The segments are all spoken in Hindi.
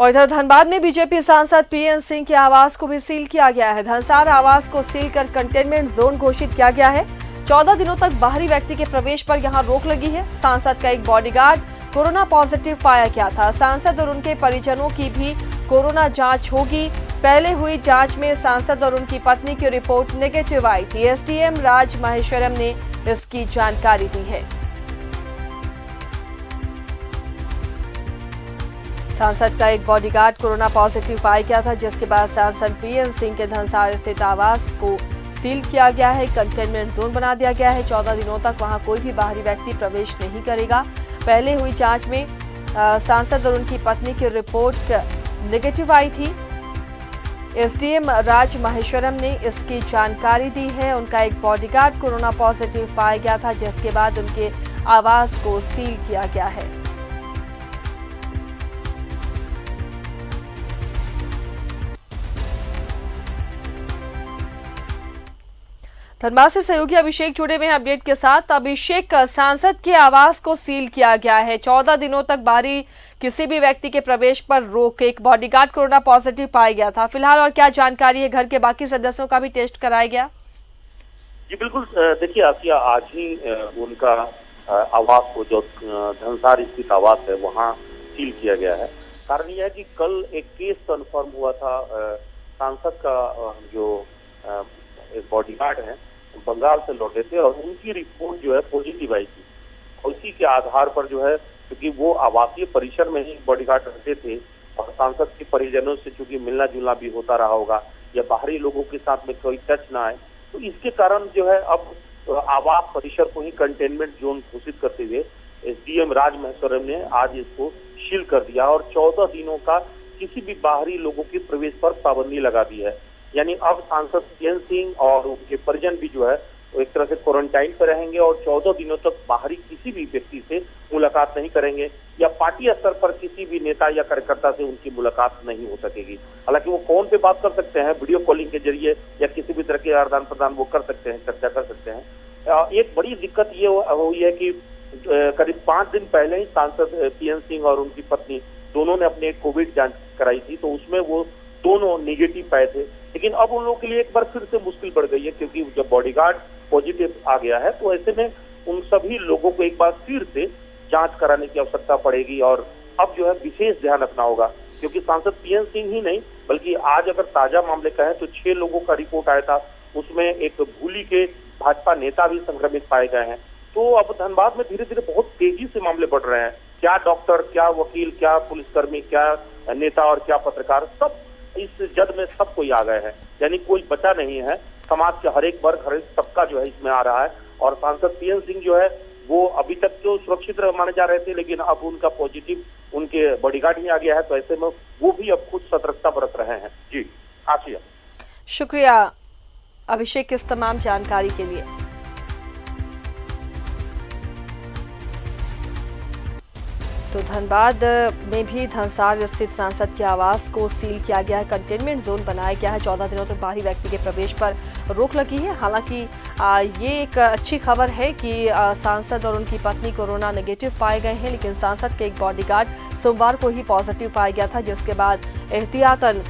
और इधर धनबाद में बीजेपी सांसद पीएन सिंह के आवास को भी सील किया गया है। धनसार आवास को सील कर कंटेनमेंट जोन घोषित किया गया है। 14 दिनों तक बाहरी व्यक्ति के प्रवेश पर यहां रोक लगी है। सांसद का एक बॉडीगार्ड कोरोना पॉजिटिव पाया गया था। सांसद और उनके परिजनों की भी कोरोना जांच होगी। पहले हुई जांच में सांसद और उनकी पत्नी की रिपोर्ट नेगेटिव आई थी। एसडीएम राज माहेश्वरम ने इसकी जानकारी दी है। सांसद का एक बॉडीगार्ड कोरोना पॉजिटिव पाया गया था, जिसके बाद सांसद पीएन सिंह के धनसार स्थित आवास को सील किया गया है। कंटेनमेंट जोन बना दिया गया है। 14 दिनों तक वहां कोई भी बाहरी व्यक्ति प्रवेश नहीं करेगा। पहले हुई जांच में सांसद और उनकी पत्नी की रिपोर्ट नेगेटिव आई थी। एसडीएम राज माहेश्वरम ने इसकी जानकारी दी है। उनका एक बॉडीगार्ड कोरोना पॉजिटिव पाया गया था, जिसके बाद उनके आवास को सील किया गया है। धनबाद से सहयोगी अभिषेक जुड़े हुए हैं अपडेट के साथ। अभिषेक, सांसद के आवास को सील किया गया है। 14 दिनों तक बाहरी किसी भी व्यक्ति के प्रवेश पर रोक। एक बॉडीगार्ड कोरोना पॉजिटिव पाया गया था। फिलहाल और क्या जानकारी है? घर के बाकी सदस्यों का भी टेस्ट कराया गया? जी बिल्कुल, देखिए आसिया, आज ही उनका आवास को, जो धनसार स्थित आवास है, वहाँ सील किया गया है। कारण यह है कि कल एक केस कन्फर्म हुआ था। सांसद का जो एक बॉडीगार्ड है, बंगाल से लौटे थे और उनकी रिपोर्ट जो है पॉजिटिव आई थी। और इसी के आधार पर जो है, क्योंकि वो आवासीय परिसर में ही बॉडीगार्ड रहते थे और सांसद के परिजनों से चूंकि मिलना जुलना भी होता रहा होगा या बाहरी लोगों के साथ में कोई टच ना आए, तो इसके कारण जो है अब आवास परिसर को ही कंटेनमेंट जोन घोषित करते हुए एसडीएम राज माहेश्वरम ने आज इसको सील कर दिया और 14 दिनों का किसी भी बाहरी लोगों के प्रवेश पर पाबंदी लगा दी है। यानी अब सांसद पीएन सिंह और उनके परिजन भी जो है वो एक तरह से क्वारंटाइन पर रहेंगे और 14 दिनों तक बाहरी किसी भी व्यक्ति से मुलाकात नहीं करेंगे या पार्टी स्तर पर किसी भी नेता या कार्यकर्ता से उनकी मुलाकात नहीं हो सकेगी। हालांकि वो फोन पे बात कर सकते हैं, वीडियो कॉलिंग के जरिए या किसी भी तरह के आदान प्रदान वो कर सकते हैं, चर्चा कर सकते हैं। एक बड़ी दिक्कत ये हुई है कि करीब 5 दिन पहले ही सांसद पीएन सिंह और उनकी पत्नी दोनों ने अपने कोविड जांच कराई थी, तो उसमें वो दोनों निगेटिव पाए थे। लेकिन अब उन लोगों के लिए एक बार फिर से मुश्किल बढ़ गई है, क्योंकि जब बॉडीगार्ड पॉजिटिव आ गया है तो ऐसे में उन सभी लोगों को एक बार फिर से जांच कराने की आवश्यकता पड़ेगी। और अब जो है विशेष ध्यान रखना होगा, क्योंकि सांसद पीएन सिंह ही नहीं बल्कि आज अगर ताजा मामले कहें तो 6 लोगों का रिपोर्ट आया था, उसमें एक भूली के भाजपा नेता भी संक्रमित पाए गए हैं। तो अब धनबाद में धीरे धीरे बहुत तेजी से मामले बढ़ रहे हैं। क्या डॉक्टर, क्या वकील, क्या पुलिसकर्मी, क्या नेता और क्या पत्रकार, सब इस जद में सब कोई आ गए हैं। यानी कोई बचा नहीं है। समाज के हर एक वर्ग, हर एक सबका जो है इसमें आ रहा है। और सांसद पीएन सिंह जो है वो अभी तक तो सुरक्षित माने जा रहे थे, लेकिन अब उनका पॉजिटिव उनके बॉडीगार्ड ही आ गया है, तो ऐसे में वो भी अब खुद सतर्कता बरत रहे हैं। जी आसिया, शुक्रिया अभिषेक इस तमाम जानकारी के लिए। तो धनबाद में भी धनसार स्थित सांसद के आवास को सील किया गया है। कंटेनमेंट जोन बनाया गया है। 14 दिनों तक बाहरी व्यक्ति के प्रवेश पर रोक लगी है। हालांकि ये एक अच्छी खबर है कि सांसद और उनकी पत्नी कोरोना नेगेटिव पाए गए हैं, लेकिन सांसद के एक बॉडीगार्ड सोमवार को ही पॉजिटिव पाया गया था, जिसके बाद एहतियातन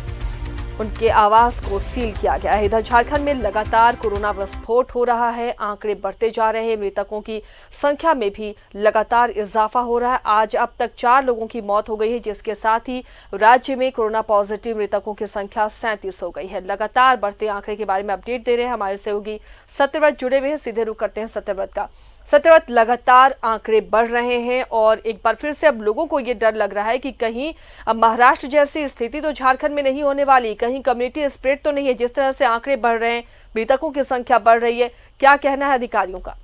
उनके आवास को सील किया गया है। इधर झारखंड में लगातार कोरोना विस्फोट हो रहा है। आंकड़े बढ़ते जा रहे हैं। मृतकों की संख्या में भी लगातार इजाफा हो रहा है। आज अब तक 4 लोगों की मौत हो गई है, जिसके साथ ही राज्य में कोरोना पॉजिटिव मृतकों की संख्या 37 हो गई है। लगातार बढ़ते आंकड़े के बारे में अपडेट दे रहे हैं हमारे सहयोगी सत्यव्रत जुड़े हुए हैं। सीधे रुख करते हैं सत्यव्रत का। सत्यव्रत, लगातार आंकड़े बढ़ रहे हैं और एक बार फिर से अब लोगों को ये डर लग रहा है कि कहीं महाराष्ट्र जैसी स्थिति तो झारखंड में नहीं होने वाली, कहीं कम्युनिटी स्प्रेड तो नहीं है। जिस तरह से आंकड़े बढ़ रहे हैं, मृतकों की संख्या बढ़ रही है, क्या कहना है अधिकारियों का?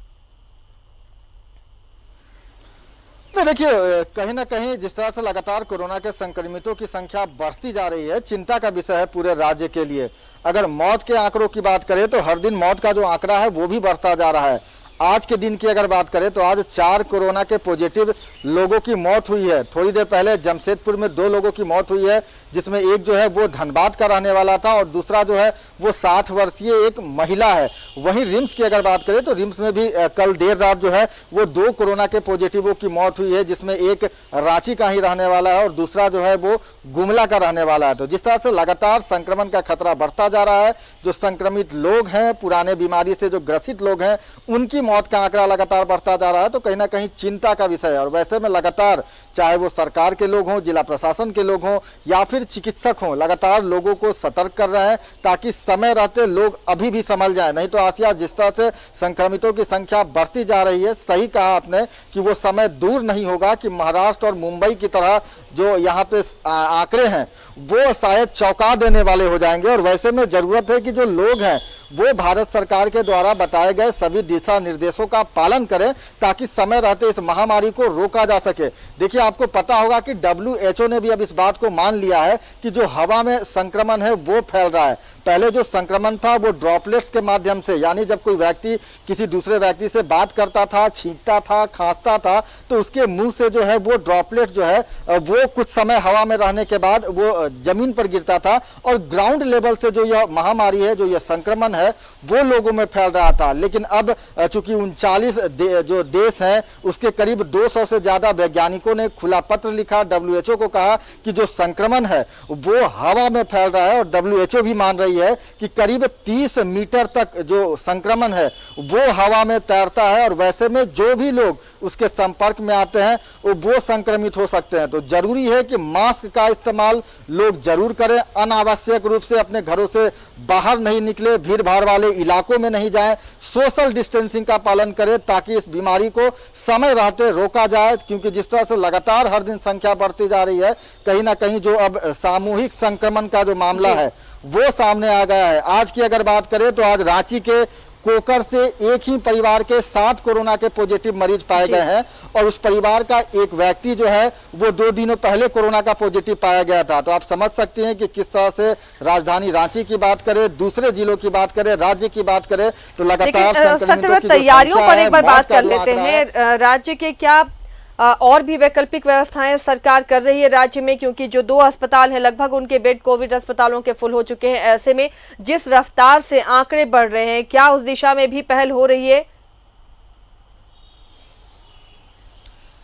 देखिए, कहीं ना कहीं जिस तरह से लगातार कोरोना के संक्रमितों की संख्या बढ़ती जा रही है, चिंता का विषय है पूरे राज्य के लिए। अगर मौत के आंकड़ों की बात करें तो हर दिन मौत का जो आंकड़ा है वो भी बढ़ता जा रहा है। आज के दिन की अगर बात करें तो आज 4 कोरोना के पॉजिटिव लोगों की मौत हुई है। थोड़ी देर पहले जमशेदपुर में 2 लोगों की मौत हुई है, जिसमें एक जो है वो धनबाद का रहने वाला था और दूसरा जो है वो 60 वर्षीय एक महिला है। वहीं रिम्स की अगर बात करें तो रिम्स में भी कल देर रात जो है वो 2 कोरोना के पॉजिटिवों की मौत हुई है, जिसमें एक रांची का ही रहने वाला है और दूसरा जो है वो गुमला का रहने वाला है। तो जिस तरह से लगातार संक्रमण का खतरा बढ़ता जा रहा है, जो संक्रमित लोग हैं, पुराने बीमारी से जो ग्रसित लोग हैं, उनकी मौत का आंकड़ा लगातार बढ़ता जा रहा है, तो कहीं ना कहीं चिंता का विषय है। और वैसे में लगातार चाहे वो सरकार के लोग हों, जिला प्रशासन के लोग हों या फिर चिकित्सक हों, लगातार लोगों को सतर्क कर रहे हैं ताकि समय रहते लोग अभी भी संभल जाए। नहीं तो आसिया, जिस तरह से संक्रमितों की संख्या बढ़ती जा रही है, सही कहा आपने कि वो समय दूर नहीं होगा कि महाराष्ट्र और मुंबई की तरह जो यहाँ पे आंकड़े हैं वो शायद चौंका देने वाले हो जाएंगे। और वैसे में जरूरत है कि जो लोग हैं वो भारत सरकार के द्वारा बताए गए सभी दिशा निर्देशों का पालन करें ताकि समय रहते इस महामारी को रोका जा सके। देखिए, आपको पता होगा कि WHO ने भी अब इस बात को मान लिया है कि जो हवा में संक्रमण है वो फैल रहा है। पहले जो संक्रमण था वो ड्रॉपलेट्स के माध्यम से, यानी जब कोई व्यक्ति किसी दूसरे व्यक्ति से बात करता था, छींकता था, खांसता था, तो उसके मुंह से जो है वो ड्रॉपलेट जो है वो कुछ समय हवा में रहने के बाद वो जमीन पर गिरता था और ग्राउंड लेवल से जो यह महामारी है, जो यह संक्रमण है, वो लोगों में फैल रहा था। लेकिन अब चूंकि 39 जो देश हैं उसके करीब 200 से ज्यादा वैज्ञानिकों ने खुला पत्र लिखा, WHO को कहा कि जो संक्रमण है वो हवा में फैल रहा है। और WHO भी मान रही है कि करीब 30 मीटर तक जो संक्रमण है वो हवा में तैरता है और वैसे में जो भी लोग उसके संपर्क में आते हैं वो संक्रमित हो सकते हैं। तो जरूरी है कि मास्क का इस्तेमाल लोग जरूर करें, अनावश्यक रूप से अपने घरों से बाहर नहीं निकले, भीड़ भाड़ वाले इलाकों में नहीं जाएं, सोशल डिस्टेंसिंग का पालन करें ताकि इस बीमारी को समय रहते रोका जाए। क्योंकि जिस तरह से लगातार हर दिन संख्या बढ़ती जा रही है, कहीं ना कहीं जो अब सामूहिक संक्रमण का जो मामला है वो सामने आ गया है। आज की अगर बात करें तो आज रांची के कोकर से एक ही परिवार के 7 कोरोना के पॉजिटिव मरीज पाए गए हैं और उस परिवार का एक व्यक्ति जो है वो 2 दिनों पहले कोरोना का पॉजिटिव पाया गया था। तो आप समझ सकते हैं कि किस तरह से राजधानी रांची की बात करें, दूसरे जिलों की बात करें, राज्य की बात करें, तो लगातार तैयारियों पर एक बार बात कर लेते हैं। राज्य के क्या और भी वैकल्पिक व्यवस्थाएं सरकार कर रही है राज्य में, क्योंकि जो 2 अस्पताल हैं लगभग उनके बेड कोविड अस्पतालों के फुल हो चुके हैं। ऐसे में जिस रफ्तार से आंकड़े बढ़ रहे हैं, क्या उस दिशा में भी पहल हो रही है?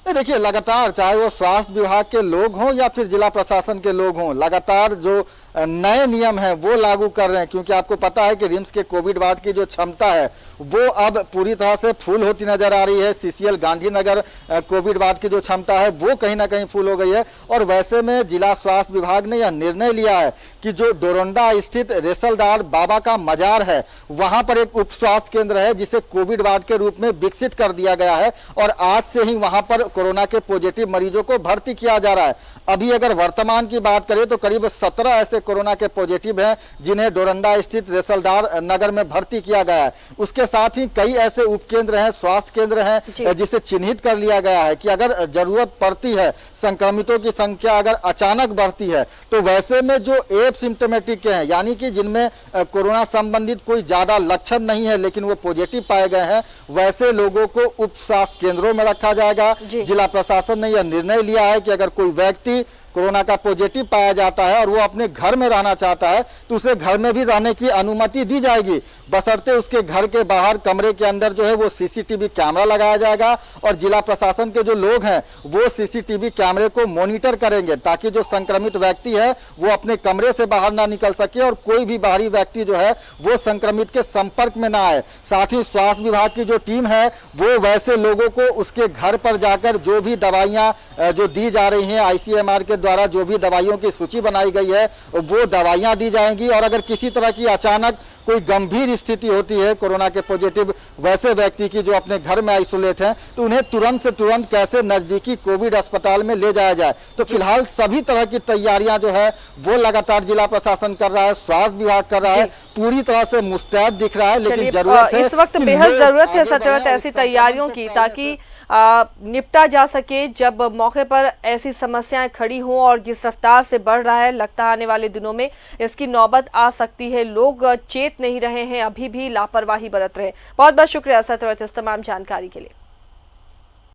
देखिए, लगातार चाहे वो स्वास्थ्य विभाग के लोग हों या फिर जिला प्रशासन के लोग हों, लगातार जो नए नियम हैं वो लागू कर रहे हैं। क्योंकि आपको पता है कि रिम्स के कोविड वार्ड की जो क्षमता है वो अब पूरी तरह से फुल होती नजर आ रही है। CCL गांधीनगर कोविड वार्ड की जो क्षमता है वो कहीं ना कहीं फुल हो गई है। और वैसे में जिला स्वास्थ्य विभाग ने यह निर्णय लिया है कि जो डोरंडा स्थित रेसलदार बाबा का मजार है वहां पर एक उप स्वास्थ्य केंद्र है जिसे कोविड वार्ड के रूप में विकसित कर दिया गया है और आज से ही वहां पर कोरोना के पॉजिटिव मरीजों को भर्ती किया जा रहा है। अभी अगर वर्तमान की बात करें तो करीब 17 ऐसे कोरोना के पॉजिटिव हैं जिन्हें डोरंडा स्थित रेसलदार नगर में भर्ती किया गया है। उसके साथ ही कई ऐसे उपकेंद्र हैं, स्वास्थ्य केंद्र हैं जिसे चिन्हित कर लिया गया है कि अगर जरूरत पड़ती है, संक्रमितों की संख्या अगर अचानक बढ़ती है, तो वैसे में जो एसिम्प्टोमेटिक हैं, यानी कि जिनमें कोरोना संबंधित कोई ज्यादा लक्षण नहीं है लेकिन वो पॉजिटिव पाए गए हैं, वैसे लोगों को उप स्वास्थ्य केंद्रों में रखा जाएगा। जिला प्रशासन ने यह निर्णय लिया है कि अगर कोई व्यक्ति कोरोना का पॉजिटिव पाया जाता है और वो अपने घर में रहना चाहता है तो उसे घर में भी रहने की अनुमति दी जाएगी, बशर्ते उसके घर के बाहर कमरे के अंदर जो है वो CCTV कैमरा लगाया जाएगा और जिला प्रशासन के जो लोग हैं वो CCTV कैमरे को मॉनिटर करेंगे ताकि जो संक्रमित व्यक्ति है वो अपने कमरे से बाहर ना निकल सके और कोई भी बाहरी व्यक्ति जो है वो संक्रमित के संपर्क में ना आए। साथ ही स्वास्थ्य विभाग की जो टीम है वो वैसे लोगों को उसके घर पर जाकर जो भी दवाइयां जो दी जा रही हैं ICMR के द्वारा, जो भी दवाइयों की सूची बनाई गई है वो दवाइयां दी जाएंगी। और अगर किसी तरह की अचानक कोई गंभीर स्थिति होती है कोरोना के पॉजिटिव वैसे व्यक्ति की जो अपने घर में आइसोलेट हैं, तो उन्हें तुरंत से तुरंत कैसे नजदीकी कोविड अस्पताल में ले जाया जाए। तो फिलहाल सभी तरह की तैयारियां जो है वो लगातार जिला प्रशासन कर रहा है, स्वास्थ्य विभाग कर रहा है, पूरी तरह से मुस्तैद दिख रहा है। लेकिन जरूरत है, इस वक्त बेहद जरूरत है सत्यव्रत ऐसी तैयारियों की ताकि निपटा जा सके जब मौके पर ऐसी समस्याएं खड़ी हो हो और जिस रफ्तार से बढ़ रहा है, लगता है आने वाले दिनों में इसकी नौबत आ सकती है। लोग चेत नहीं रहे हैं, अभी भी लापरवाही बरत रहे हैं। बहुत बहुत शुक्रिया सत्यव्रत इस तमाम जानकारी के लिए।